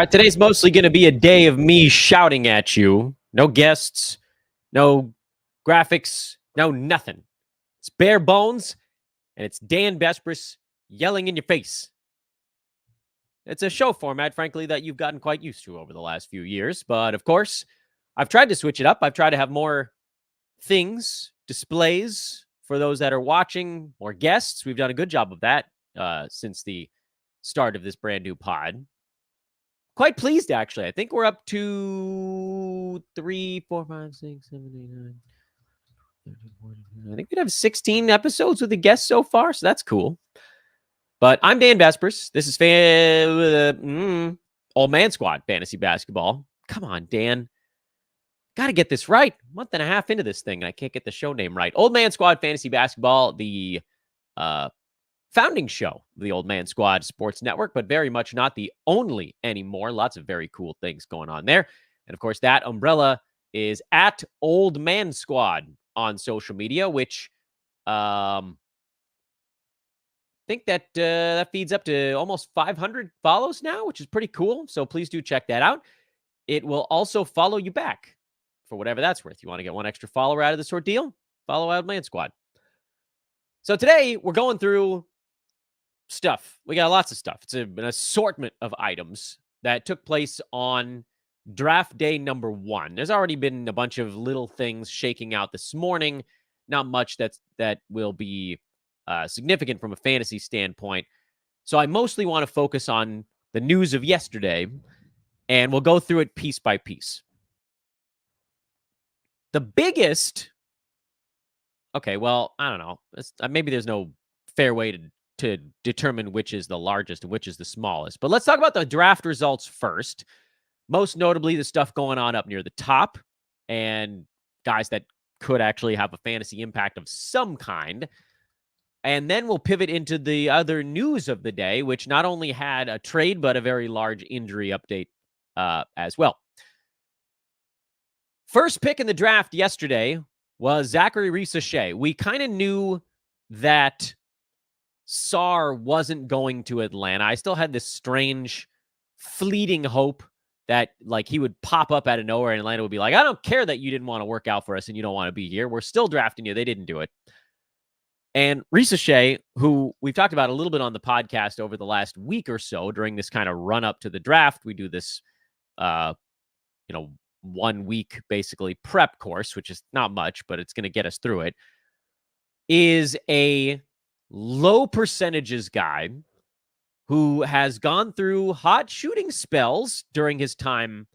All right, today's mostly going to be a day of me shouting at you. No guests, no graphics, no nothing. It's bare bones, and it's Dan Besbris yelling in your face. It's a show format, frankly, that you've gotten quite used to over the last few years. But of course, I've tried to switch it up. I've tried to have more things, displays for those that are watching, more guests. We've done a good job of that since the start of this brand new pod. Quite pleased, actually. I think we're up to 3, 4, 5, 6, 7, 8, 9. I think we'd have 16 episodes with a guest so far, so that's cool. But I'm Dan Vespers. This is Old Man Squad Fantasy Basketball. Come on, Dan. Got to get this right. A month and a half into this thing, and I can't get the show name right. Old Man Squad Fantasy Basketball, the founding show of the Old Man Squad Sports Network, but very much not the only anymore. Lots of very cool things going on there. And of course, that umbrella is at Old Man Squad on social media, which I think that that feeds up to almost 500 follows now, which is pretty cool. So please do check that out. It will also follow you back for whatever that's worth. You want to get one extra follower out of this ordeal? Follow Old Man Squad. So today we're going through stuff. We got lots of stuff. It's an assortment of items that took place on draft day number 1. There's already been a bunch of little things shaking out this morning. Not much that will be significant from a fantasy standpoint. So I mostly want to focus on the news of yesterday, and we'll go through it piece by piece. The biggest... Okay, well, I don't know. Maybe there's no fair way to determine which is the largest and which is the smallest. But let's talk about the draft results first. Most notably, the stuff going on up near the top and guys that could actually have a fantasy impact of some kind. And then we'll pivot into the other news of the day, which not only had a trade, but a very large injury update as well. First pick in the draft yesterday was Zachary Risacher. We kind of knew that Sarr wasn't going to Atlanta. I still had this strange, fleeting hope that like he would pop up out of nowhere and Atlanta would be like, I don't care that you didn't want to work out for us and you don't want to be here. We're still drafting you. They didn't do it. And Risacher, who we've talked about a little bit on the podcast over the last week or so during this kind of run up to the draft, we do this, 1 week basically prep course, which is not much, but it's going to get us through it, is a low percentages guy who has gone through hot shooting spells during his time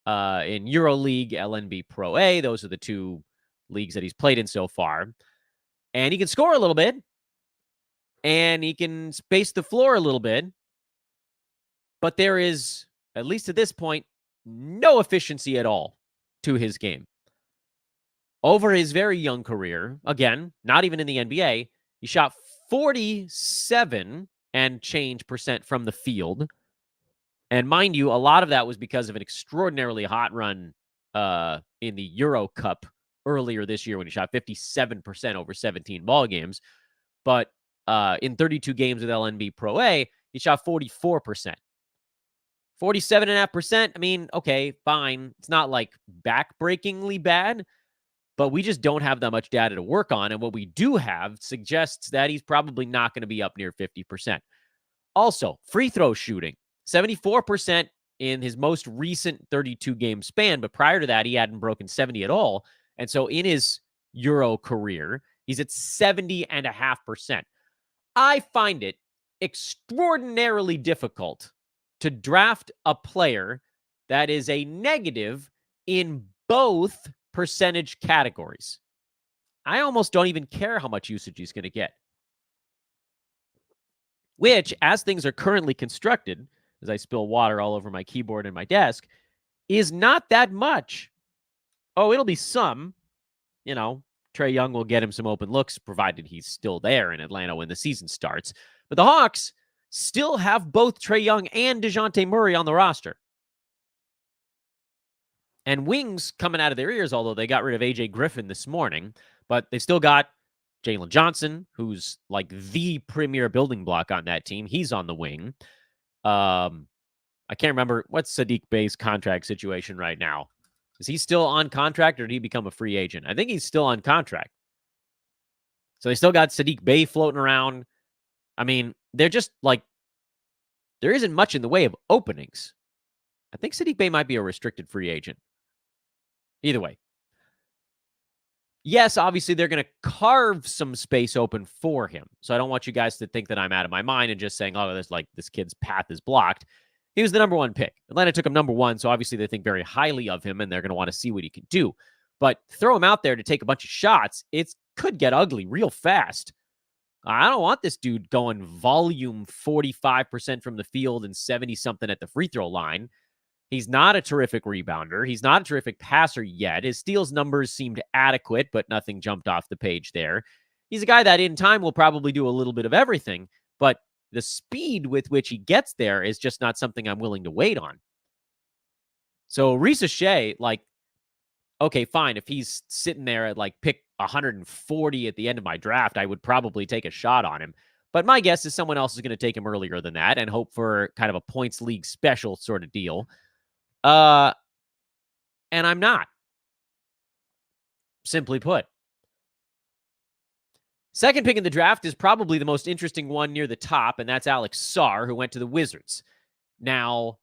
in EuroLeague, LNB Pro A. Those are the two leagues that he's played in so far. And he can score a little bit, and he can space the floor a little bit. But there is, at least at this point, no efficiency at all to his game. Over his very young career, again, not even in the NBA, he shot 47 and change percent from the field. And mind you, a lot of that was because of an extraordinarily hot run in the Euro Cup earlier this year when he shot 57% over 17 ball games. But in 32 games with LNB Pro A, he shot 44%. 47.5%. I mean, okay, fine. It's not like backbreakingly bad, but we just don't have that much data to work on. And what we do have suggests that he's probably not going to be up near 50%. Also, free throw shooting, 74% in his most recent 32-game span. But prior to that, he hadn't broken 70 at all. And so in his Euro career, he's at 70.5%. I find it extraordinarily difficult to draft a player that is a negative in both percentage categories. I almost don't even care how much usage he's going to get. Which, as things are currently constructed, as I spill water all over my keyboard and my desk, is not that much. Oh, it'll be some. Trae Young will get him some open looks, provided he's still there in Atlanta when the season starts. But the Hawks still have both Trae Young and DeJounte Murray on the roster. And wings coming out of their ears, although they got rid of A.J. Griffin this morning. But they still got Jalen Johnson, who's like the premier building block on that team. He's on the wing. I can't remember what's Saddiq Bey's contract situation right now. Is he still on contract or did he become a free agent? I think he's still on contract. So they still got Saddiq Bey floating around. I mean, they're just like, there isn't much in the way of openings. I think Saddiq Bey might be a restricted free agent. Either way. Yes, obviously they're going to carve some space open for him. So I don't want you guys to think that I'm out of my mind and just saying, oh, this kid's path is blocked. He was the number one pick. Atlanta took him number one, so obviously they think very highly of him and they're going to want to see what he can do. But throw him out there to take a bunch of shots, it could get ugly real fast. I don't want this dude going volume 45% from the field and 70-something at the free throw line. He's not a terrific rebounder. He's not a terrific passer yet. His steals numbers seemed adequate, but nothing jumped off the page there. He's a guy that in time will probably do a little bit of everything, but the speed with which he gets there is just not something I'm willing to wait on. So Risacher, like, okay, fine. If he's sitting there at like pick 140 at the end of my draft, I would probably take a shot on him. But my guess is someone else is going to take him earlier than that and hope for kind of a points league special sort of deal. And I'm not. Simply put. Second pick in the draft is probably the most interesting one near the top, and that's Alex Sarr, who went to the Wizards. Now,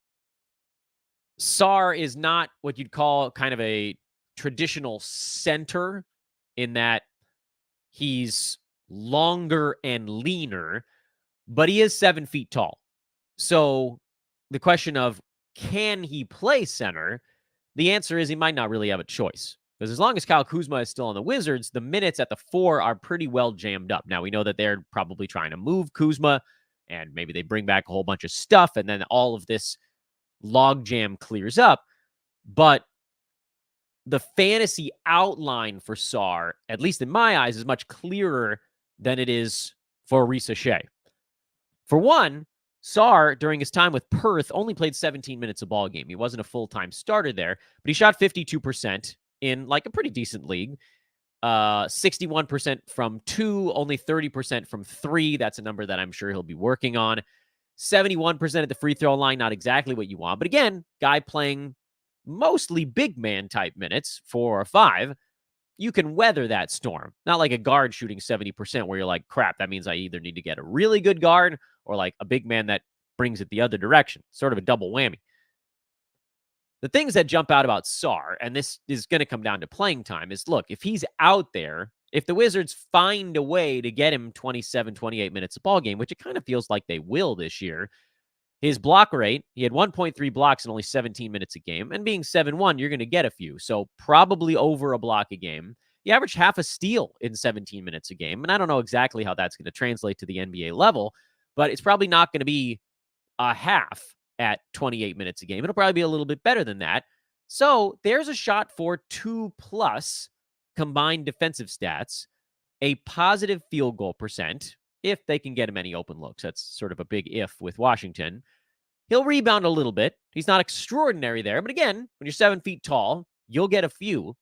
Sarr is not what you'd call kind of a traditional center in that he's longer and leaner, but he is 7 feet tall. So the question of can he play center? The answer is he might not really have a choice. Because as long as Kyle Kuzma is still on the Wizards, the minutes at the 4 are pretty well jammed up. Now, we know that they're probably trying to move Kuzma, and maybe they bring back a whole bunch of stuff, and then all of this logjam clears up. But the fantasy outline for Sarr, at least in my eyes, is much clearer than it is for Risacher. For one, Sarr, during his time with Perth, only played 17 minutes a ball game. He wasn't a full-time starter there, but he shot 52% in like a pretty decent league. 61% from 2, only 30% from 3. That's a number that I'm sure he'll be working on. 71% at the free throw line, not exactly what you want. But again, guy playing mostly big man type minutes, 4 or 5. You can weather that storm. Not like a guard shooting 70% where you're like, crap, that means I either need to get a really good guard or like a big man that brings it the other direction. Sort of a double whammy. The things that jump out about Sarr, and this is going to come down to playing time, is look, if he's out there, if the Wizards find a way to get him 27, 28 minutes a ball game, which it kind of feels like they will this year, his block rate, he had 1.3 blocks in only 17 minutes a game, and being 7-1, you're going to get a few, so probably over a block a game. He averaged half a steal in 17 minutes a game, and I don't know exactly how that's going to translate to the NBA level, but it's probably not going to be a half at 28 minutes a game. It'll probably be a little bit better than that. So there's a shot for 2+ combined defensive stats, a positive field goal percent, if they can get him any open looks. That's sort of a big if with Washington. He'll rebound a little bit. He's not extraordinary there. But again, when you're 7 feet tall, you'll get a few.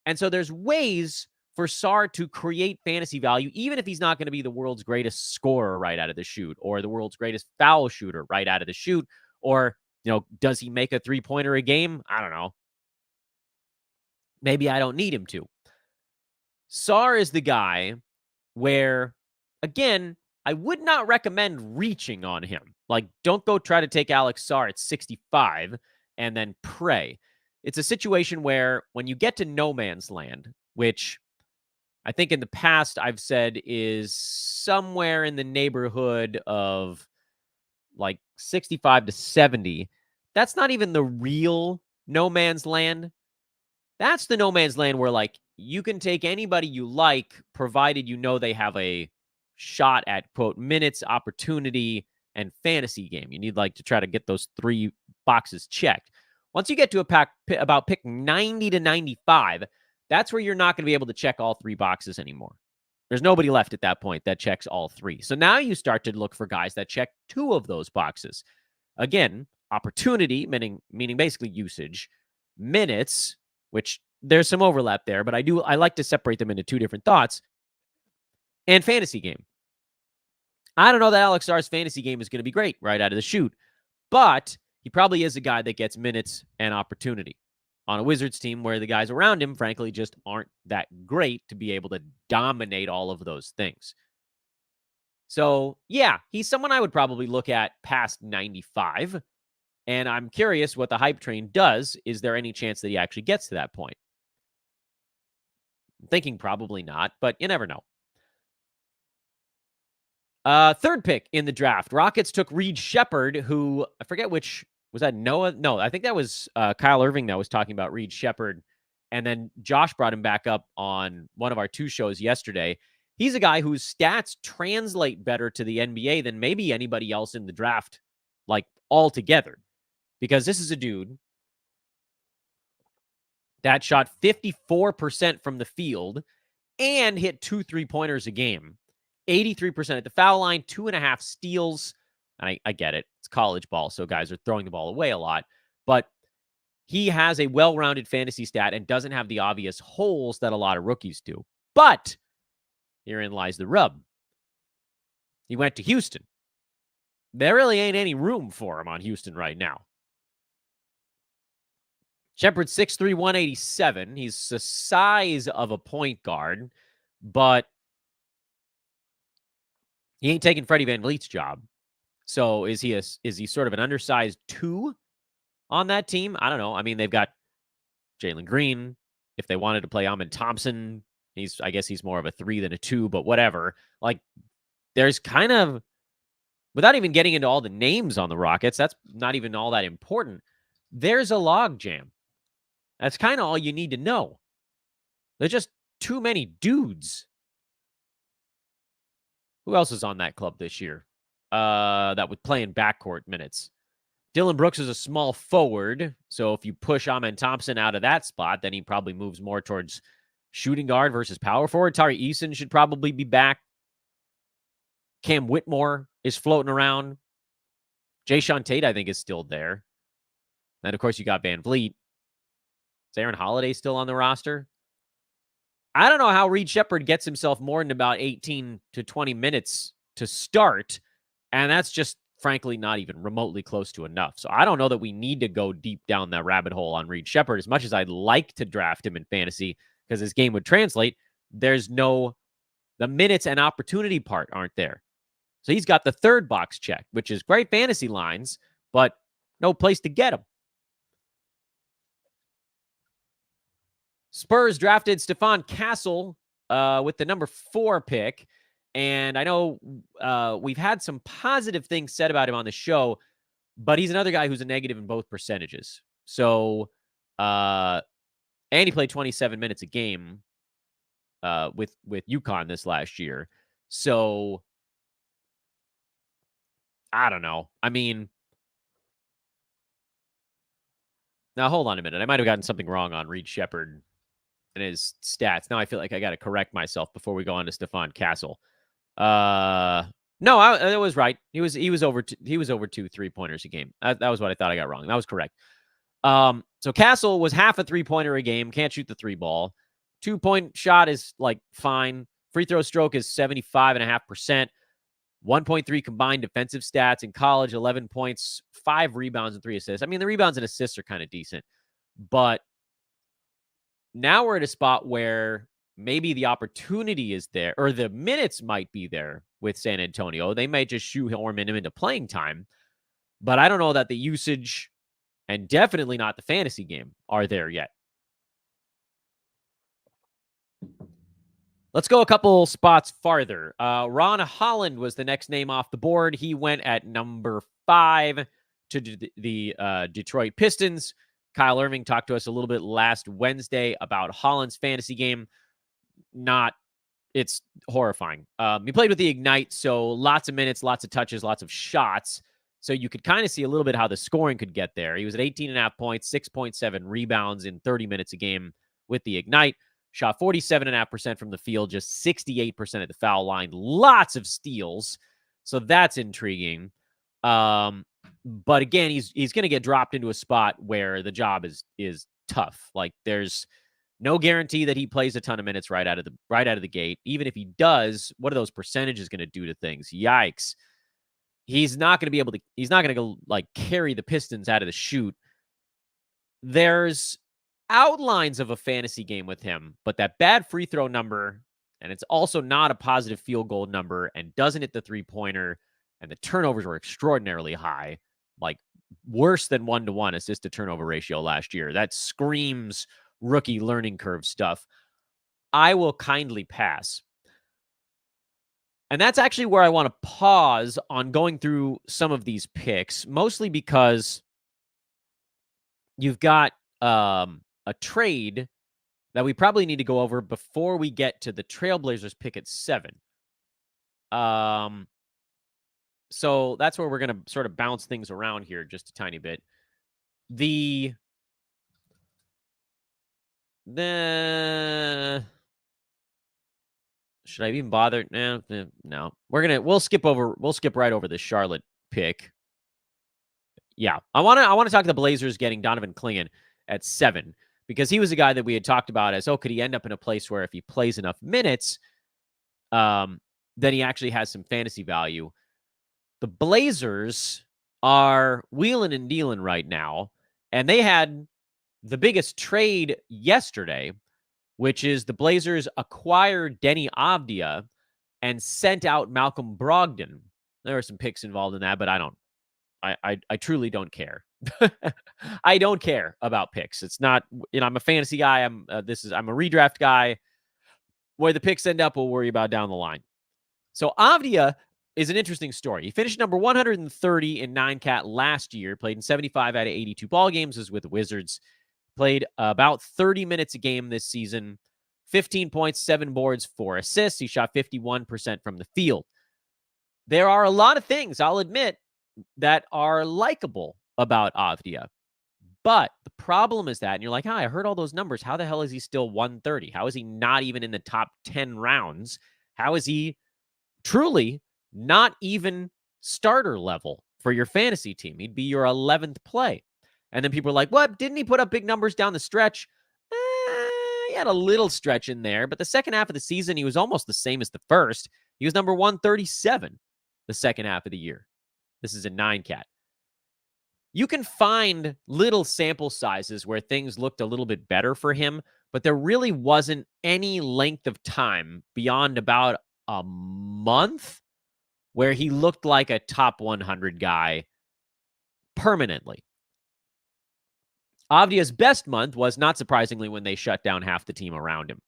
And so there's ways for Sarr to create fantasy value, even if he's not going to be the world's greatest scorer right out of the shoot or the world's greatest foul shooter right out of the shoot. Or, does he make a 3-pointer a game? I don't know. Maybe I don't need him to. Sarr is the guy where, again, I would not recommend reaching on him. Like, don't go try to take Alex Sarr at 65 and then pray. It's a situation where when you get to no man's land, which I think in the past I've said is somewhere in the neighborhood of like 65 to 70, that's not even the real no man's land. That's the no man's land where like you can take anybody you like, provided you know they have a shot at, quote, minutes, opportunity, and fantasy game. You need like to try to get those 3 boxes checked. Once you get to about pick 90 to 95, that's where you're not going to be able to check all 3 boxes anymore. There's nobody left at that point that checks all 3. So now you start to look for guys that check 2 of those boxes. Again, opportunity, meaning basically usage, minutes, which there's some overlap there, but I like to separate them into 2 different thoughts, and fantasy game. I don't know that Alex Sarr's fantasy game is going to be great right out of the chute, but he probably is a guy that gets minutes and opportunity on a Wizards team where the guys around him, frankly, just aren't that great to be able to dominate all of those things. So, yeah, he's someone I would probably look at past 95. And I'm curious what the hype train does. Is there any chance that he actually gets to that point? I'm thinking probably not, but you never know. Third pick in the draft, Rockets took Reed Shepherd, who I forget which was that Noah. No, I think that was Kyle Irving that was talking about Reed Shepherd, and then Josh brought him back up on one of our 2 shows yesterday. He's a guy whose stats translate better to the NBA than maybe anybody else in the draft, like altogether, because this is a dude that shot 54% from the field and hit 2 3-pointers a game. 83% at the foul line, 2.5 steals. And I get it. It's college ball, so guys are throwing the ball away a lot. But he has a well-rounded fantasy stat and doesn't have the obvious holes that a lot of rookies do. But herein lies the rub. He went to Houston. There really ain't any room for him on Houston right now. Shepherd's 6'3", 187. He's the size of a point guard, but he ain't taking Freddie VanVleet's job. So is he sort of an undersized 2 on that team? I don't know. I mean, they've got Jalen Green. If they wanted to play Amen Thompson, I guess he's more of a 3 than a 2, but whatever. Like, there's kind of, without even getting into all the names on the Rockets, that's not even all that important. There's a logjam. That's kind of all you need to know. There's just too many dudes. Who else is on that club this year that would play in backcourt minutes? Dylan Brooks is a small forward, so if you push Amen Thompson out of that spot, then he probably moves more towards shooting guard versus power forward. Tari Eason should probably be back. Cam Whitmore is floating around. Jayshawn Tate, I think, is still there. And, of course, you got Van Vliet. Is Aaron Holiday still on the roster? I don't know how Reed Shepherd gets himself more than about 18 to 20 minutes to start, and that's just, frankly, not even remotely close to enough. So I don't know that we need to go deep down that rabbit hole on Reed Shepherd. As much as I'd like to draft him in fantasy because his game would translate, the minutes and opportunity part aren't there. So he's got the third box check, which is great fantasy lines, but no place to get him. Spurs drafted Stephon Castle with the number 4 pick. And I know we've had some positive things said about him on the show, but he's another guy who's a negative in both percentages. So, and he played 27 minutes a game with UConn this last year. So, I don't know. I mean, now hold on a minute. I might have gotten something wrong on Reed Shepherd and his stats. Now I feel like I got to correct myself before we go on to Stephon Castle. No, I was right. He was over 2 3-pointers a game. That was what I thought I got wrong. That was correct. So Castle was half a 3-pointer a game. Can't shoot the 3 ball. 2-point shot is like fine. Free throw stroke is 75.5%. 1.3 combined defensive stats in college, 11 points, 5 rebounds and 3 assists. I mean, the rebounds and assists are kind of decent, but now we're at a spot where maybe the opportunity is there, or the minutes might be there with San Antonio. They might just shoehorn him into playing time, but I don't know that the usage and definitely not the fantasy game are there yet. Let's go a couple spots farther. Ron Holland was the next name off the board. He went at number 5 to the Detroit Pistons. Kyle Irving talked to us a little bit last Wednesday about Holland's fantasy game. It's horrifying. He played with the Ignite, so lots of minutes, lots of touches, lots of shots. So you could kind of see a little bit how the scoring could get there. He was at 18.5 points, 6.7 rebounds in 30 minutes a game with the Ignite. Shot 47.5% from the field, just 68% at the foul line. Lots of steals. So that's intriguing. But again, he's going to get dropped into a spot where the job is tough. Like, there's no guarantee that he plays a ton of minutes right out of the gate. Even if he does, what are those percentages going to do to things? Yikes. he's not going to go like carry the Pistons out of the chute. There's outlines of a fantasy game with him, but that bad free throw number, and it's also not a positive field goal number, and doesn't hit the three-pointer, and the turnovers were extraordinarily high, like worse than 1-to-1 assist to turnover ratio last year. That screams rookie learning curve stuff. I will kindly pass. And that's actually where I want to pause on going through some of these picks, mostly because you've got a trade that we probably need to go over before we get to the Trailblazers pick at 7. So that's where we're going to sort of bounce things around here just a tiny bit. Should I even bother? No. We'll skip right over the Charlotte pick. Yeah. I want to talk the Blazers getting Donovan Clingan at 7, because he was a guy that we had talked about as, could he end up in a place where if he plays enough minutes, then he actually has some fantasy value. The Blazers are wheeling and dealing right now, and they had the biggest trade yesterday, which is the Blazers acquired Deni Avdija and sent out Malcolm Brogdon. There were some picks involved in that, but I truly don't care. I don't care about picks. It's not, I'm a fantasy guy. I'm a redraft guy. Where the picks end up, we'll worry about down the line. So Avdija is an interesting story. He finished number 130 in 9-cat last year, played in 75 out of 82 ball games, was with the Wizards, played about 30 minutes a game this season, 15 points, 7 boards, 4 assists. He shot 51% from the field. There are a lot of things, I'll admit, that are likable about Avdija. But the problem is that, and you're like, I heard all those numbers. How the hell is he still 130? How is he not even in the top 10 rounds? How is he truly not even starter level for your fantasy team? He'd be your 11th play. And then people are like, what? Didn't he put up big numbers down the stretch? He had a little stretch in there, but the second half of the season, he was almost the same as the first. He was number 137 the second half of the year. This is a 9-cat. You can find little sample sizes where things looked a little bit better for him, but there really wasn't any length of time beyond about a month where he looked like a top 100 guy permanently. Avdija's best month was, not surprisingly, when they shut down half the team around him.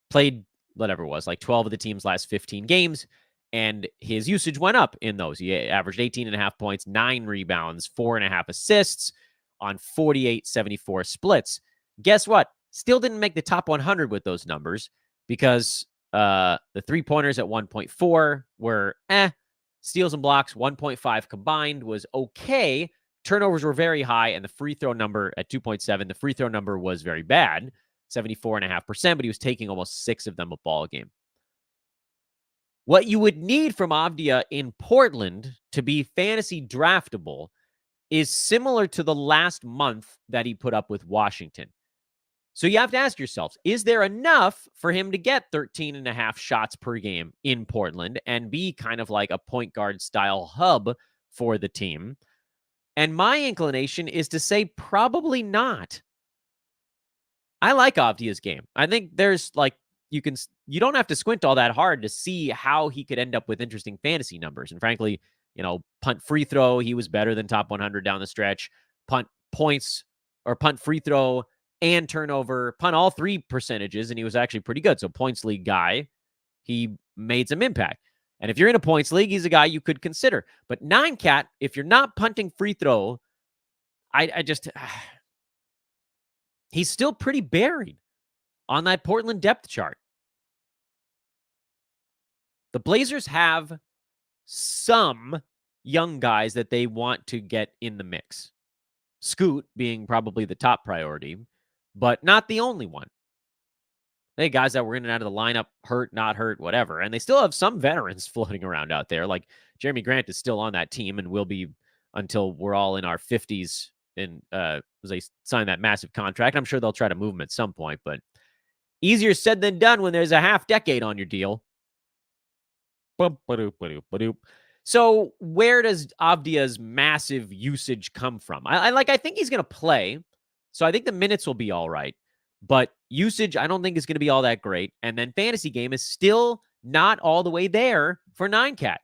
Played whatever it was, like 12 of the team's last 15 games, and his usage went up in those. He averaged 18.5 points, 9 rebounds, 4.5 assists on 48-74 splits. Guess what? Still didn't make the top 100 with those numbers, because the three-pointers at 1.4 were steals and blocks 1.5 combined was okay. Turnovers were very high, and the free throw number at 2.7, the free throw number was very bad, 74.5%, but he was taking almost 6 of them a ball game. What you would need from Avdija in Portland to be fantasy draftable is similar to the last month that he put up with Washington. So you have to ask yourselves, is there enough for him to get 13.5 shots per game in Portland and be kind of like a point guard style hub for the team? And my inclination is to say probably not. I like Avdija's game. I think there's you don't have to squint all that hard to see how he could end up with interesting fantasy numbers. And frankly, punt free throw, he was better than top 100 down the stretch. Punt points or punt free throw and turnover, punt all 3 percentages, and he was actually pretty good. So points league guy, he made some impact. And if you're in a points league, he's a guy you could consider. But 9-cat, if you're not punting free throw, he's still pretty buried on that Portland depth chart. The Blazers have some young guys that they want to get in the mix. Scoot being probably the top priority, but not the only one. They had guys that were in and out of the lineup, hurt, not hurt, whatever. And they still have some veterans floating around out there. Like Jeremy Grant is still on that team and will be until we're all in our 50s and as they sign that massive contract. I'm sure they'll try to move him at some point, but easier said than done when there's a half decade on your deal. So where does Avdia's massive usage come from? I think he's going to play. So I think the minutes will be all right. But usage, I don't think is going to be all that great. And then fantasy game is still not all the way there for 9-cat.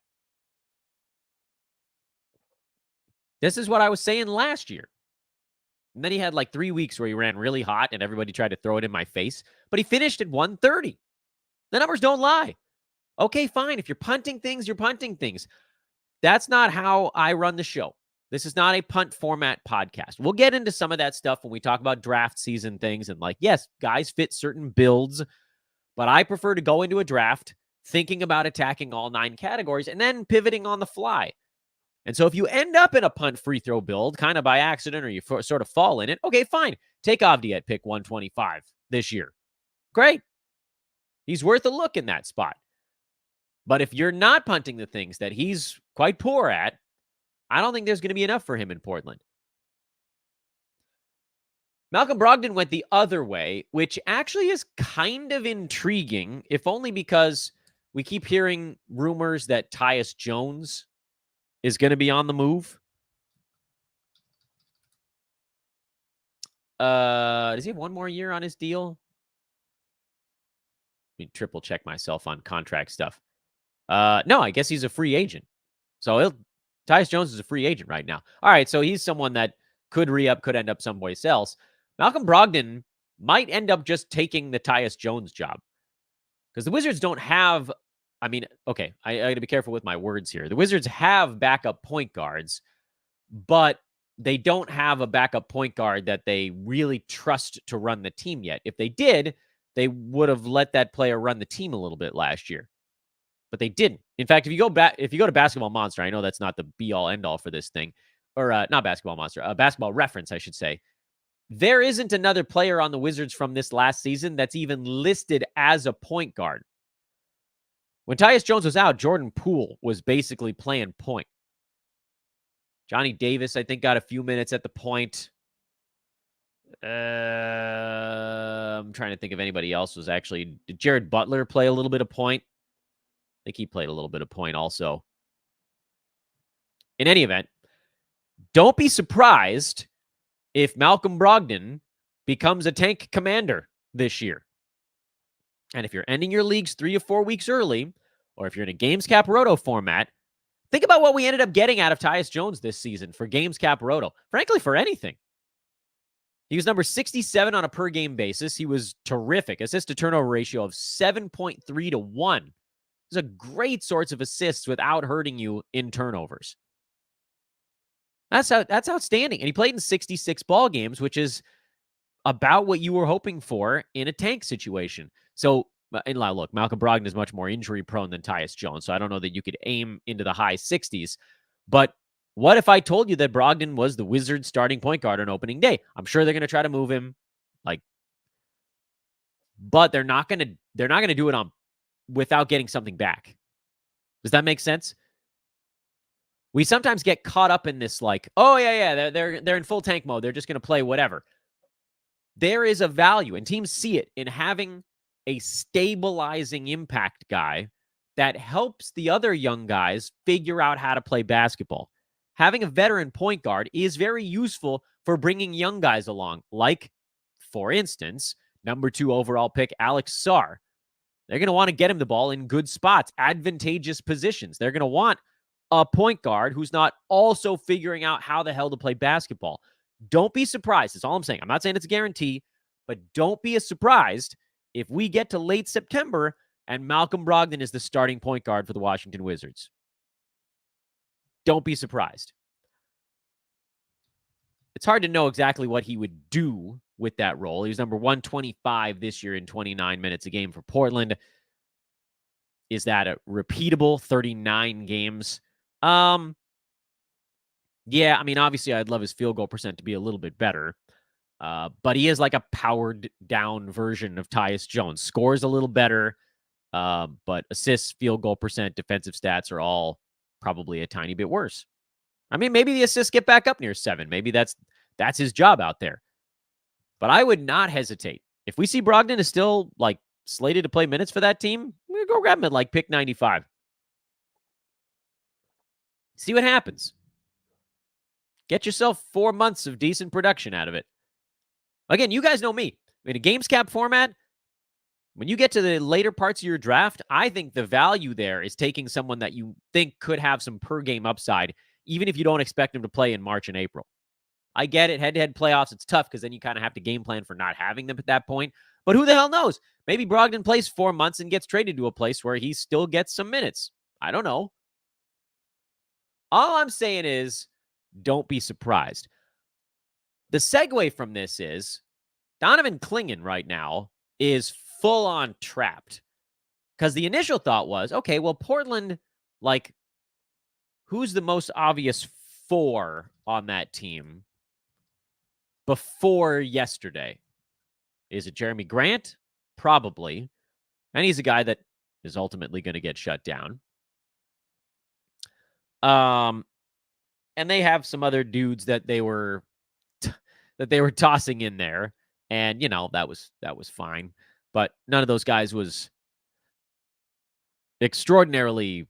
This is what I was saying last year. And then he had like 3 weeks where he ran really hot and everybody tried to throw it in my face. But he finished at 130. The numbers don't lie. Okay, fine. If you're punting things, you're punting things. That's not how I run the show. This is not a punt format podcast. We'll get into some of that stuff when we talk about draft season things. And like, yes, guys fit certain builds, but I prefer to go into a draft thinking about attacking all 9 categories and then pivoting on the fly. And so if you end up in a punt free throw build kind of by accident or you sort of fall in it, okay, fine. Take Avdija at pick 125 this year. Great. He's worth a look in that spot. But if you're not punting the things that he's quite poor at, I don't think there's going to be enough for him in Portland. Malcolm Brogdon went the other way, which actually is kind of intriguing, if only because we keep hearing rumors that Tyus Jones is going to be on the move. Does he have one more year on his deal? Let me triple check myself on contract stuff. No, I guess he's a free agent. So Tyus Jones is a free agent right now. All right, so he's someone that could re-up, could end up someplace else. Malcolm Brogdon might end up just taking the Tyus Jones job. Because the Wizards don't have, I got to be careful with my words here. The Wizards have backup point guards, but they don't have a backup point guard that they really trust to run the team yet. If they did, they would have let that player run the team a little bit last year. But they didn't. In fact, if you go to Basketball Monster, I know that's not the be-all, end-all for this thing, or not Basketball Monster, Basketball Reference, I should say. There isn't another player on the Wizards from this last season that's even listed as a point guard. When Tyus Jones was out, Jordan Poole was basically playing point. Johnny Davis, I think, got a few minutes at the point. I'm trying to think if anybody else was actually... Did Jared Butler play a little bit of point? I think he played a little bit of point also. In any event, don't be surprised if Malcolm Brogdon becomes a tank commander this year. And if you're ending your leagues 3 or 4 weeks early, or if you're in a Games Cap Roto format, think about what we ended up getting out of Tyus Jones this season for Games Cap Roto. Frankly, for anything. He was number 67 on a per-game basis. He was terrific. Assist-to-turnover ratio of 7.3 to 1. These are great sorts of assists without hurting you in turnovers. That's outstanding. And he played in 66 ball games, which is about what you were hoping for in a tank situation. So, and look, Malcolm Brogdon is much more injury prone than Tyus Jones. So I don't know that you could aim into the high 60s. But what if I told you that Brogdon was the Wizards starting point guard on opening day? I'm sure they're going to try to move him, but they're not going to do it without getting something back. Does that make sense? We sometimes get caught up in this they're in full tank mode. They're just going to play whatever. There is a value, and teams see it, in having a stabilizing impact guy that helps the other young guys figure out how to play basketball. Having a veteran point guard is very useful for bringing young guys along, like, for instance, number 2 overall pick Alex Sarr. They're going to want to get him the ball in good spots, advantageous positions. They're going to want a point guard who's not also figuring out how the hell to play basketball. Don't be surprised. That's all I'm saying. I'm not saying it's a guarantee, but don't be surprised if we get to late September and Malcolm Brogdon is the starting point guard for the Washington Wizards. Don't be surprised. It's hard to know exactly what he would do with that role. He was number 125 this year in 29 minutes a game for Portland. Is that a repeatable 39 games? Yeah, obviously I'd love his field goal percent to be a little bit better. But he is like a powered down version of Tyus Jones. Scores a little better, but assists, field goal percent, defensive stats are all probably a tiny bit worse. Maybe the assists get back up near 7. Maybe that's his job out there. But I would not hesitate. If we see Brogdon is still slated to play minutes for that team, we're going to go grab him at pick 95. See what happens. Get yourself 4 months of decent production out of it. Again, you guys know me. In a games cap format, when you get to the later parts of your draft, I think the value there is taking someone that you think could have some per game upside, even if you don't expect them to play in March and April. I get it. Head-to-head playoffs, it's tough because then you kind of have to game plan for not having them at that point. But who the hell knows? Maybe Brogdon plays 4 months and gets traded to a place where he still gets some minutes. I don't know. All I'm saying is don't be surprised. The segue from this is Donovan Clingan right now is full on trapped. Because the initial thought was, okay, well, Portland, like, who's the most obvious 4 on that team before yesterday? Is it Jeremy Grant? Probably. And he's a guy that is ultimately going to get shut down. And they have some other dudes that they were tossing in there, and that was fine. But none of those guys was extraordinarily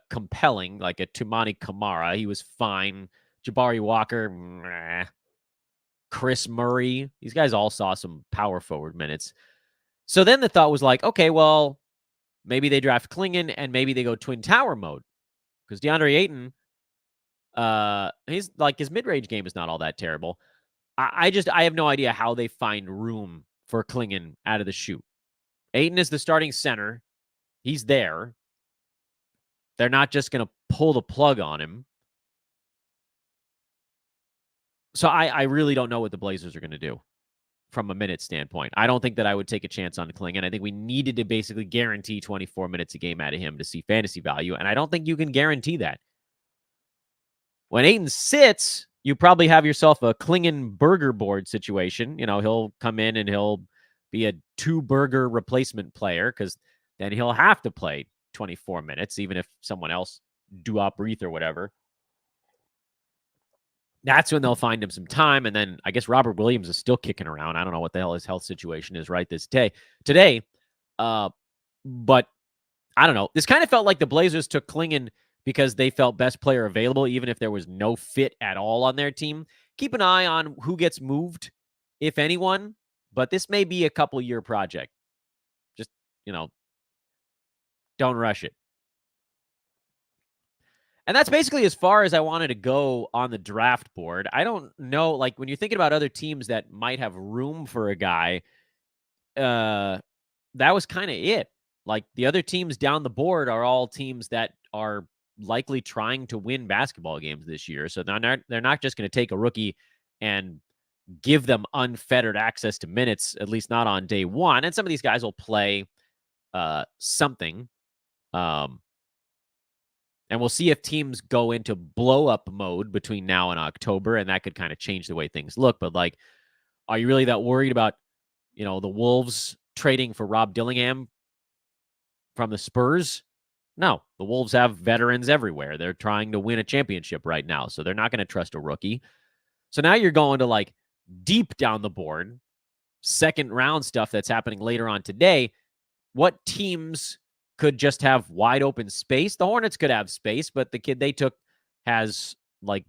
compelling, like a Tumani Kamara. He was fine. Jabari Walker, meh. Chris Murray. These guys all saw some power forward minutes. So then the thought was like, okay, well, maybe they draft Clingan and maybe they go Twin Tower mode. Because DeAndre Ayton, he's like, his mid-range game is not all that terrible. I have no idea how they find room for Clingan out of the chute. Ayton is the starting center. He's there. They're not just going to pull the plug on him. So I really don't know what the Blazers are going to do from a minute standpoint. I don't think that I would take a chance on Clingan. I think we needed to basically guarantee 24 minutes a game out of him to see fantasy value, and I don't think you can guarantee that. When Ayton sits, you probably have yourself a Clingan burger board situation. He'll come in and he'll be a 2-burger replacement player because then he'll have to play 24 minutes, even if someone else do-up Reith or whatever. That's when they'll find him some time. And then I guess Robert Williams is still kicking around. I don't know what the hell his health situation is right this day. Today. But I don't know. This kind of felt like the Blazers took Clingan because they felt best player available, even if there was no fit at all on their team. Keep an eye on who gets moved, if anyone. But this may be a couple-year project. Just, don't rush it. And that's basically as far as I wanted to go on the draft board. I don't know, like, when you're thinking about other teams that might have room for a guy, that was kind of it. Like, the other teams down the board are all teams that are likely trying to win basketball games this year. So they're not just going to take a rookie and give them unfettered access to minutes, at least not on day one. And some of these guys will play something. And we'll see if teams go into blow-up mode between now and October, and that could kind of change the way things look. But, like, are you really that worried about, the Wolves trading for Rob Dillingham from the Spurs? No. The Wolves have veterans everywhere. They're trying to win a championship right now, so they're not going to trust a rookie. So now you're going to, like, deep down the board, second-round stuff that's happening later on today. What teams could just have wide open space? The Hornets could have space, but the kid they took has like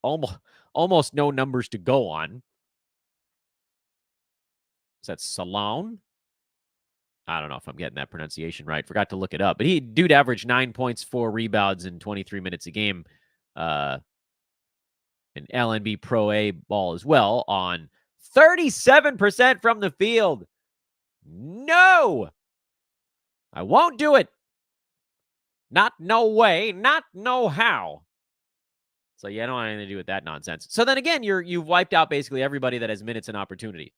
almost no numbers to go on. Is that Salone? I don't know if I'm getting that pronunciation right. Forgot to look it up. But dude averaged 9 points, 4 rebounds in 23 minutes a game. An LNB Pro A ball as well on 37% from the field. No! I won't do it. Not no way. Not no how. So yeah, I don't want anything to do with that nonsense. So then again, you've wiped out basically everybody that has minutes and opportunity.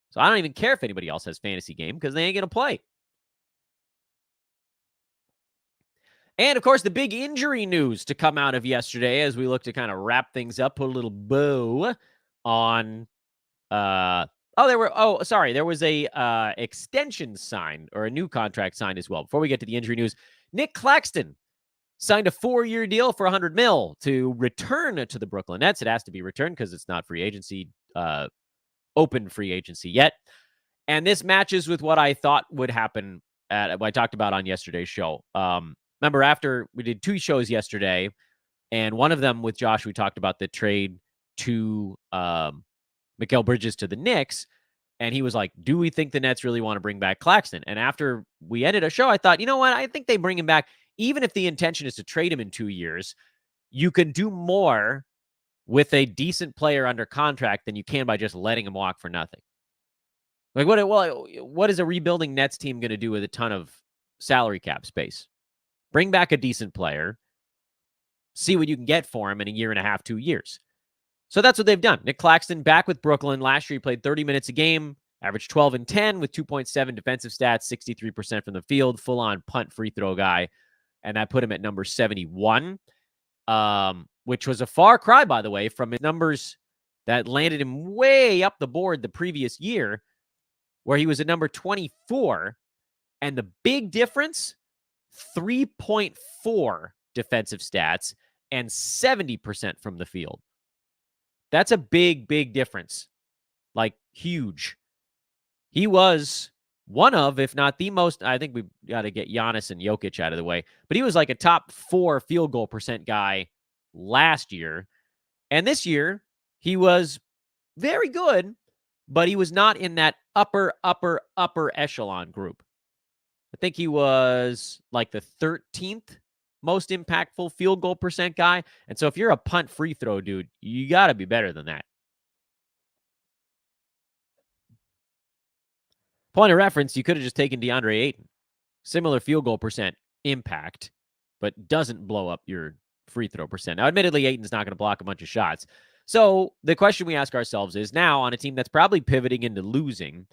So I don't even care if anybody else has fantasy game because they ain't going to play. And of course, the big injury news to come out of yesterday as we look to kind of wrap things up, put a little bow on there was a extension signed or a new contract signed as well. Before we get to the injury news, Nick Claxton signed a 4-year deal for $100 million to return to the Brooklyn Nets. It has to be returned because it's not free agency, open free agency yet. And this matches with what I thought would happen what I talked about on yesterday's show. Remember, after we did 2 shows yesterday, And one of them with Josh, we talked about the trade to Mikal Bridges to the Knicks. And he was like, do we think the Nets really want to bring back Claxton? And after we ended a show, I thought, you know what? I think they bring him back. Even if the intention is to trade him in 2 years, you can do more with a decent player under contract than you can by just letting him walk for nothing. Like, what is a rebuilding Nets team going to do with a ton of salary cap space? Bring back a decent player, see what you can get for him in a year and a half, 2 years. So that's what they've done. Nick Claxton back with Brooklyn. Last year, he played 30 minutes a game, averaged 12 and 10 with 2.7 defensive stats, 63% from the field, full-on punt free throw guy. And that put him at number 71, which was a far cry, by the way, from his numbers that landed him way up the board the previous year, where he was at number 24. And the big difference, 3.4 defensive stats and 70% from the field. That's a big, big difference. Like, huge. He was one of, if not the most, I think we've got to get Giannis and Jokic out of the way, but he was like a top 4 field goal percent guy last year. And this year, he was very good, but he was not in that upper echelon group. I think he was like the 13th most impactful field goal percent guy. And so if you're a punt free throw dude, you got to be better than that. Point of reference, you could have just taken DeAndre Ayton. Similar field goal percent impact, but doesn't blow up your free throw percent. Now, admittedly, Ayton's not going to block a bunch of shots. So the question we ask ourselves is, now on a team that's probably pivoting into losing,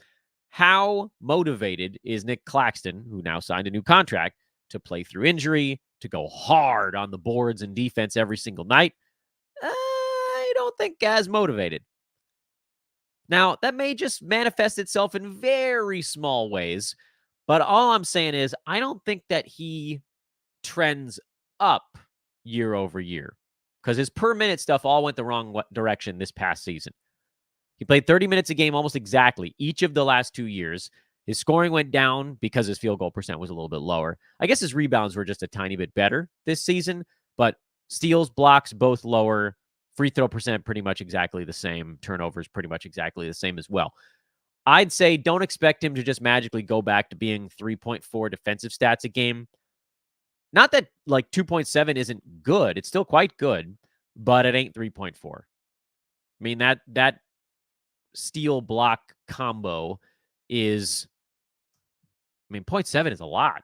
how motivated is Nick Claxton, who now signed a new contract, to play through injury, to go hard on the boards and defense every single night? I don't think as motivated. Now, that may just manifest itself in very small ways, but all I'm saying is I don't think that he trends up year over year, because his per minute stuff all went the wrong direction this past season. He played 30 minutes a game almost exactly each of the last 2 years. His scoring went down because his field goal percent was a little bit lower. I guess his rebounds were just a tiny bit better this season, but steals, blocks, both lower. Free throw percent pretty much exactly the same. Turnovers pretty much exactly the same as well. I'd say don't expect him to just magically go back to being 3.4 defensive stats a game. Not that like 2.7 isn't good. It's still quite good, but it ain't 3.4. I mean, that steal block combo is, I mean, 0.7 is a lot.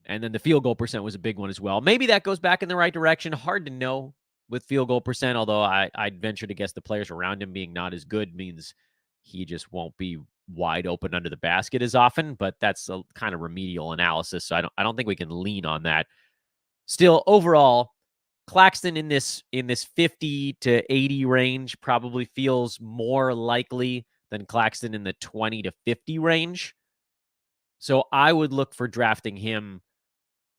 And then the field goal percent was a big one as well. Maybe that goes back in the right direction. Hard to know with field goal percent, although I'd venture to guess the players around him being not as good means he just won't be wide open under the basket as often, but that's a kind of remedial analysis, so I don't think we can lean on that. Still, overall, Claxton in this 50 to 80 range probably feels more likely than Claxton in the 20 to 50 range. So I would look for drafting him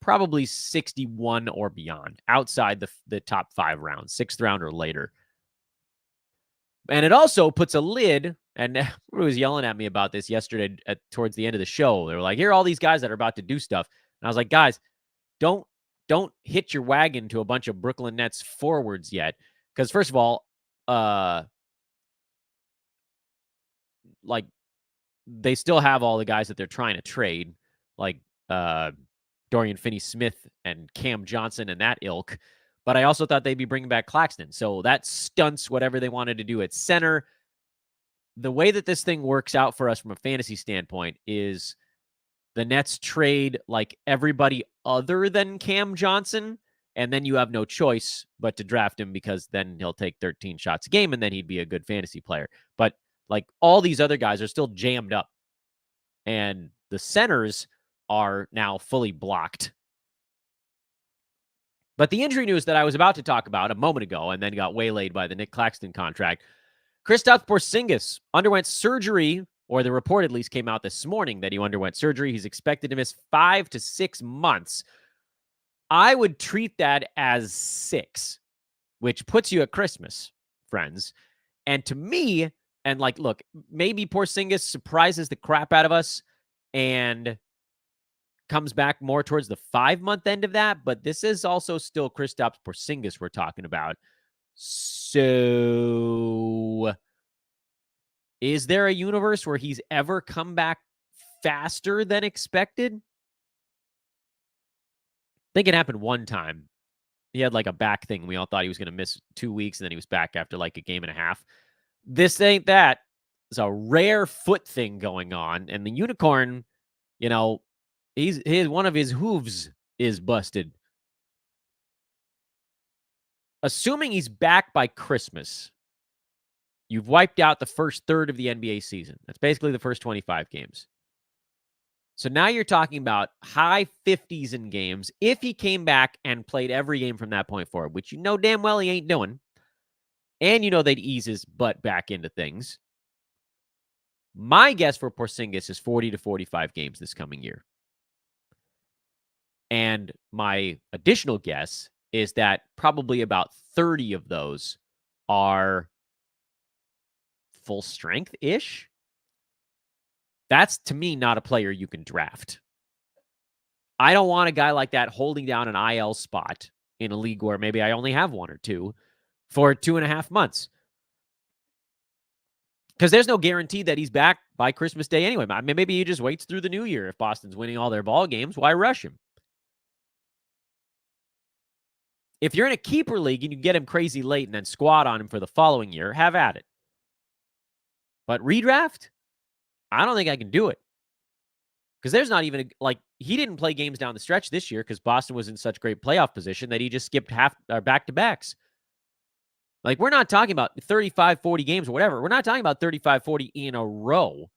probably 61 or beyond, outside the top 5 rounds, 6th round or later. And it also puts a lid, and everyone was yelling at me about this yesterday towards the end of the show. They were like, here are all these guys that are about to do stuff. And I was like, guys, don't hitch your wagon to a bunch of Brooklyn Nets forwards yet. Because first of all, like, they still have all the guys that they're trying to trade, like Dorian Finney-Smith and Cam Johnson and that ilk. But I also thought they'd be bringing back Claxton. So that stunts whatever they wanted to do at center. The way that this thing works out for us from a fantasy standpoint is the Nets trade like everybody other than Cam Johnson, and then you have no choice but to draft him, because then he'll take 13 shots a game and then he'd be a good fantasy player. But like, all these other guys are still jammed up, and the centers are now fully blocked. But the injury news that I was about to talk about a moment ago and then got waylaid by the Nick Claxton contract, Kristaps Porzingis underwent surgery, or the report at least came out this morning that he underwent surgery. He's expected to miss 5 to 6 months. I would treat that as 6, which puts you at Christmas, friends. And to me, and like, look, maybe Porzingis surprises the crap out of us and comes back more towards the 5-month end of that, but this is also still Kristaps Porzingis we're talking about. So is there a universe where he's ever come back faster than expected? I think it happened one time. He had like a back thing. We all thought he was going to miss 2 weeks, and then he was back after like a game and a half. This ain't that. It's a rare foot thing going on, and the unicorn, one of his hooves is busted. Assuming he's back by Christmas, you've wiped out the first third of the NBA season. That's basically the first 25 games. So now you're talking about high 50s in games if he came back and played every game from that point forward, which you know damn well he ain't doing. And you know they'd ease his butt back into things. My guess for Porzingis is 40 to 45 games this coming year. And my additional guess is that probably about 30 of those are full strength-ish. That's, to me, not a player you can draft. I don't want a guy like that holding down an IL spot in a league where maybe I only have one or two for 2.5 months. Because there's no guarantee that he's back by Christmas Day anyway. I mean, maybe he just waits through the new year. If Boston's winning all their ball games, why rush him? If you're in a keeper league and you get him crazy late and then squat on him for the following year, have at it. But redraft? I don't think I can do it. Because there's not even, he didn't play games down the stretch this year because Boston was in such great playoff position that he just skipped back-to-backs. We're not talking about 35, 40 games or whatever. We're not talking about 35, 40 in a row.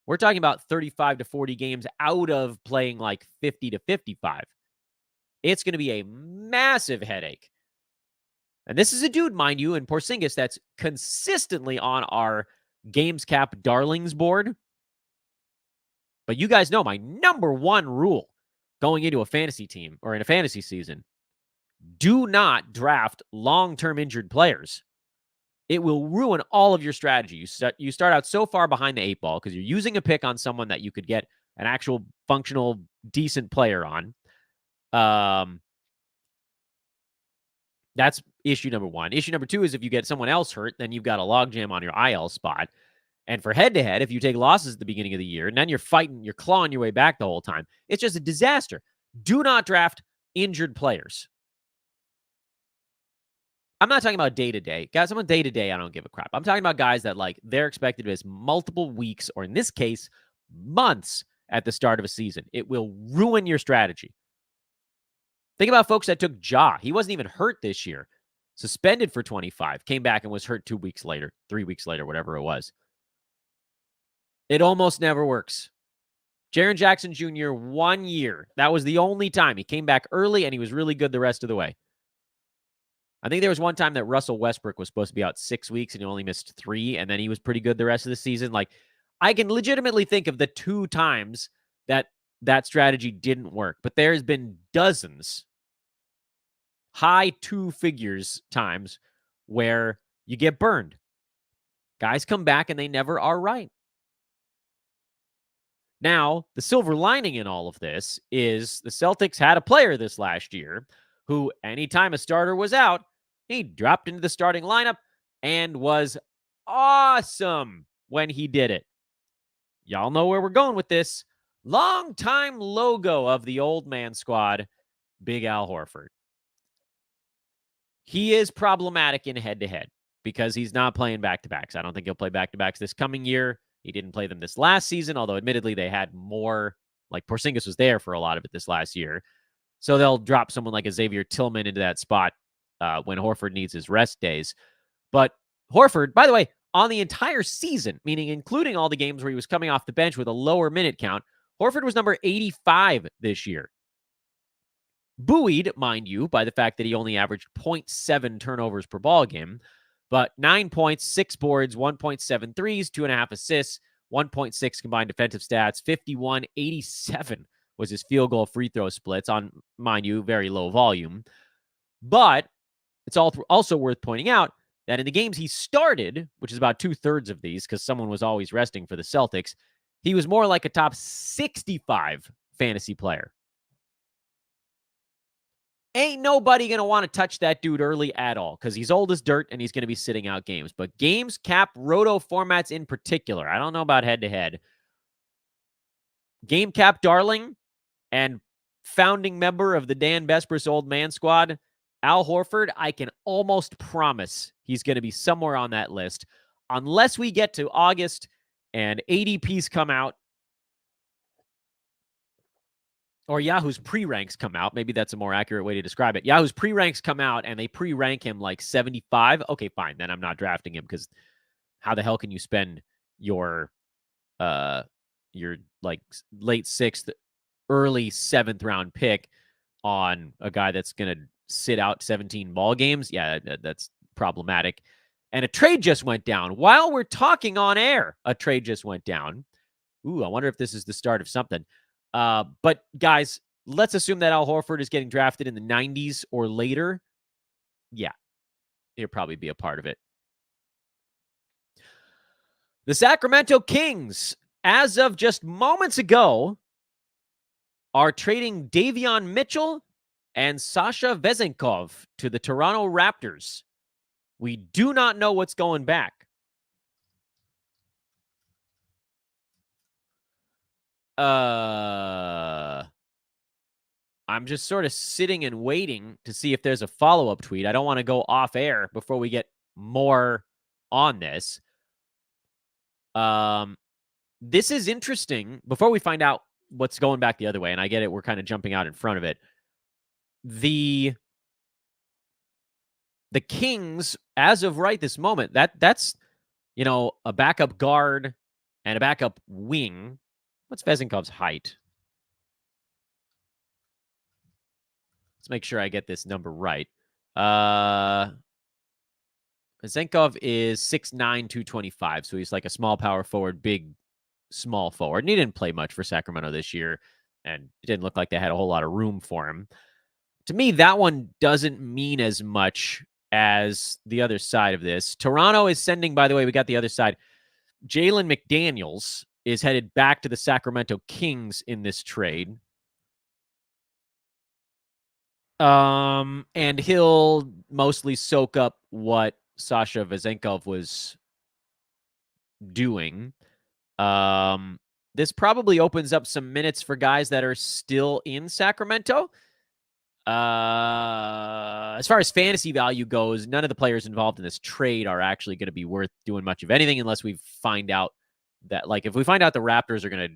We're talking about 35 to 40 games out of playing 50 to 55. It's going to be a massive headache. And this is a dude, mind you, in Porzingis that's consistently on our games cap darlings board. But you guys know my number one rule going into a fantasy team or in a fantasy season: do not draft long-term injured players. It will ruin all of your strategy. You start out so far behind the 8 ball because you're using a pick on someone that you could get an actual functional, decent player on. That's issue number one. Issue number two is if you get someone else hurt, then you've got a logjam on your IL spot. And for head-to-head, if you take losses at the beginning of the year, and then you're clawing your way back the whole time, it's just a disaster. Do not draft injured players. I'm not talking about day-to-day. Guys, I'm on day-to-day, I don't give a crap. I'm talking about guys that, they're expected to miss multiple weeks, or in this case, months at the start of a season. It will ruin your strategy. Think about folks that took Ja. He wasn't even hurt this year. Suspended for 25. Came back and was hurt 2 weeks later, 3 weeks later, whatever it was. It almost never works. Jaren Jackson Jr., 1 year. That was the only time. He came back early, and he was really good the rest of the way. I think there was one time that Russell Westbrook was supposed to be out 6 weeks, and he only missed 3, and then he was pretty good the rest of the season. I can legitimately think of the 2 times that strategy didn't work, but there's been dozens, high 2 figures times where you get burned. Guys come back, and they never are right. Now, the silver lining in all of this is the Celtics had a player this last year who, anytime a starter was out, he dropped into the starting lineup and was awesome when he did it. Y'all know where we're going with this. Longtime logo of the old man squad, Big Al Horford. He is problematic in head-to-head because he's not playing back-to-backs. I don't think he'll play back-to-backs this coming year. He didn't play them this last season, although admittedly they had more, Porzingis was there for a lot of it this last year. So they'll drop someone like a Xavier Tillman into that spot when Horford needs his rest days. But Horford, by the way, on the entire season, meaning including all the games where he was coming off the bench with a lower minute count, Horford was number 85 this year. Buoyed, mind you, by the fact that he only averaged 0.7 turnovers per ball game, but 9 points, 6 boards, 1.7 threes, 2.5 assists, 1.6 combined defensive stats, 51-87 was his field goal free throw splits on, mind you, very low volume. But it's also worth pointing out that in the games he started, which is about 2/3 of these because someone was always resting for the Celtics, he was more like a top 65 fantasy player. Ain't nobody going to want to touch that dude early at all because he's old as dirt and he's going to be sitting out games. But games, cap, roto formats in particular, I don't know about head-to-head. Game cap darling and founding member of the Dan Besbris Old Man Squad, Al Horford, I can almost promise he's going to be somewhere on that list unless we get to August and ADPs come out or Yahoo's pre-ranks come out. Maybe that's a more accurate way to describe it. Yahoo's pre-ranks come out and they pre-rank him like 75. Okay, fine. Then I'm not drafting him because how the hell can you spend your like late 6th, early 7th round pick on a guy that's going to sit out 17 ball games? Yeah, that's problematic. And a trade just went down. While we're talking on air, a trade just went down. Ooh, I wonder if this is the start of something. But guys, let's assume that Al Horford is getting drafted in the 90s or later. Yeah, he'll probably be a part of it. The Sacramento Kings, as of just moments ago, are trading Davion Mitchell and Sasha Vezenkov to the Toronto Raptors. We do not know what's going back. I'm just sort of sitting and waiting to see if there's a follow-up tweet. I don't want to go off air before we get more on this. This is interesting. Before we find out what's going back the other way, and I get it, we're kind of jumping out in front of it. The Kings, as of right this moment, that's a backup guard and a backup wing. What's Vezenkov's height? Let's make sure I get this number right. Vezenkov is 6'9", 225, so he's like a small power forward, big, small forward. And he didn't play much for Sacramento this year, and it didn't look like they had a whole lot of room for him. To me, that one doesn't mean as much as the other side of this. Toronto is sending, by the way, we got the other side. Jalen McDaniels is headed back to the Sacramento Kings in this trade. And he'll mostly soak up what Sasha Vezenkov was doing. This probably opens up some minutes for guys that are still in Sacramento. As far as fantasy value goes, none of the players involved in this trade are actually going to be worth doing much of anything unless we find out that, like, if we find out the Raptors are going to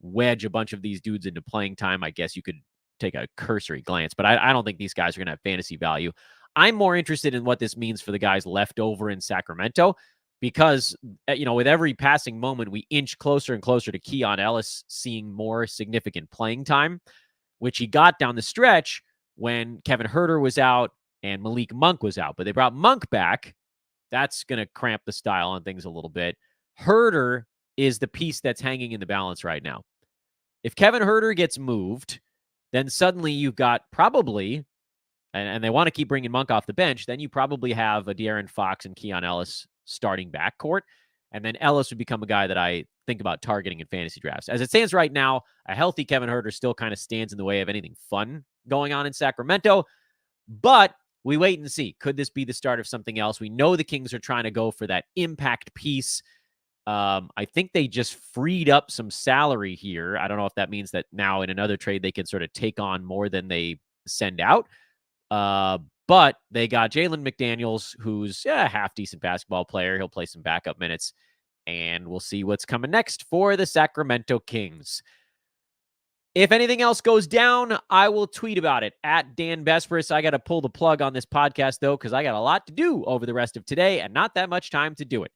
wedge a bunch of these dudes into playing time, I guess you could take a cursory glance, but I don't think these guys are going to have fantasy value. I'm more interested in what this means for the guys left over in Sacramento because, with every passing moment, we inch closer and closer to Keon Ellis seeing more significant playing time, which he got down the stretch when Kevin Huerter was out and Malik Monk was out. But they brought Monk back. That's going to cramp the style on things a little bit. Huerter is the piece that's hanging in the balance right now. If Kevin Huerter gets moved, then suddenly you've got probably, and they want to keep bringing Monk off the bench, then you probably have a De'Aaron Fox and Keon Ellis starting backcourt. And then Ellis would become a guy that I think about targeting in fantasy drafts. As it stands right now, a healthy Kevin Huerter still kind of stands in the way of anything fun going on in Sacramento. But we wait and see. Could this be the start of something else? We know the Kings are trying to go for that impact piece. I think they just freed up some salary here. I don't know if that means that now in another trade they can sort of take on more than they send out. But they got Jalen McDaniels, who's a half-decent basketball player. He'll play some backup minutes, and we'll see what's coming next for the Sacramento Kings. If anything else goes down, I will tweet about it at Dan Besbris. I got to pull the plug on this podcast, though, because I got a lot to do over the rest of today and not that much time to do it.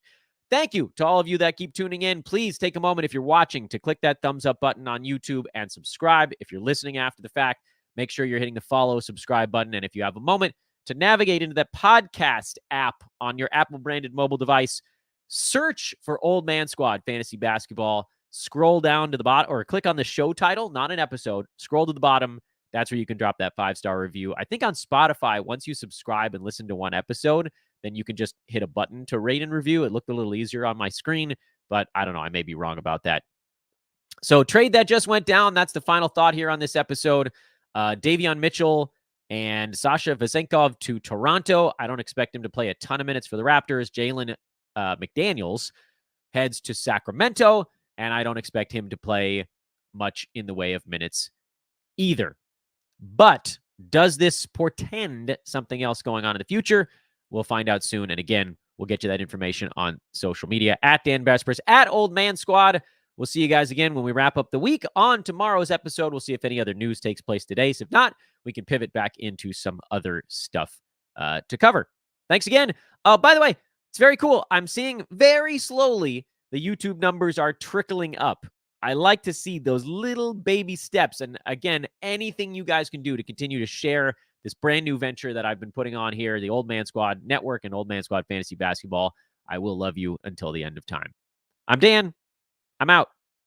Thank you to all of you that keep tuning in. Please take a moment if you're watching to click that thumbs up button on YouTube and subscribe. If you're listening after the fact, make sure you're hitting the follow, subscribe button. And if you have a moment to navigate into that podcast app on your Apple-branded mobile device, search for Old Man Squad Fantasy Basketball. Scroll down to the bottom or click on the show title, not an episode. Scroll to the bottom. That's where you can drop that 5-star review. I think on Spotify, once you subscribe and listen to one episode, then you can just hit a button to rate and review. It looked a little easier on my screen, but I don't know. I may be wrong about that. So trade that just went down. That's the final thought here on this episode. Davion Mitchell and Sasha Vezenkov to Toronto. I don't expect him to play a ton of minutes for the Raptors. Jalen McDaniels heads to Sacramento, and I don't expect him to play much in the way of minutes either. But does this portend something else going on in the future? We'll find out soon. And again, we'll get you that information on social media at Dan Vespers, at Old Man Squad. We'll see you guys again when we wrap up the week. On tomorrow's episode, we'll see if any other news takes place today. So if not, we can pivot back into some other stuff to cover. Thanks again. By the way, it's very cool. I'm seeing very slowly the YouTube numbers are trickling up. I like to see those little baby steps. And again, anything you guys can do to continue to share this brand new venture that I've been putting on here, the Old Man Squad Network and Old Man Squad Fantasy Basketball, I will love you until the end of time. I'm Dan. I'm out.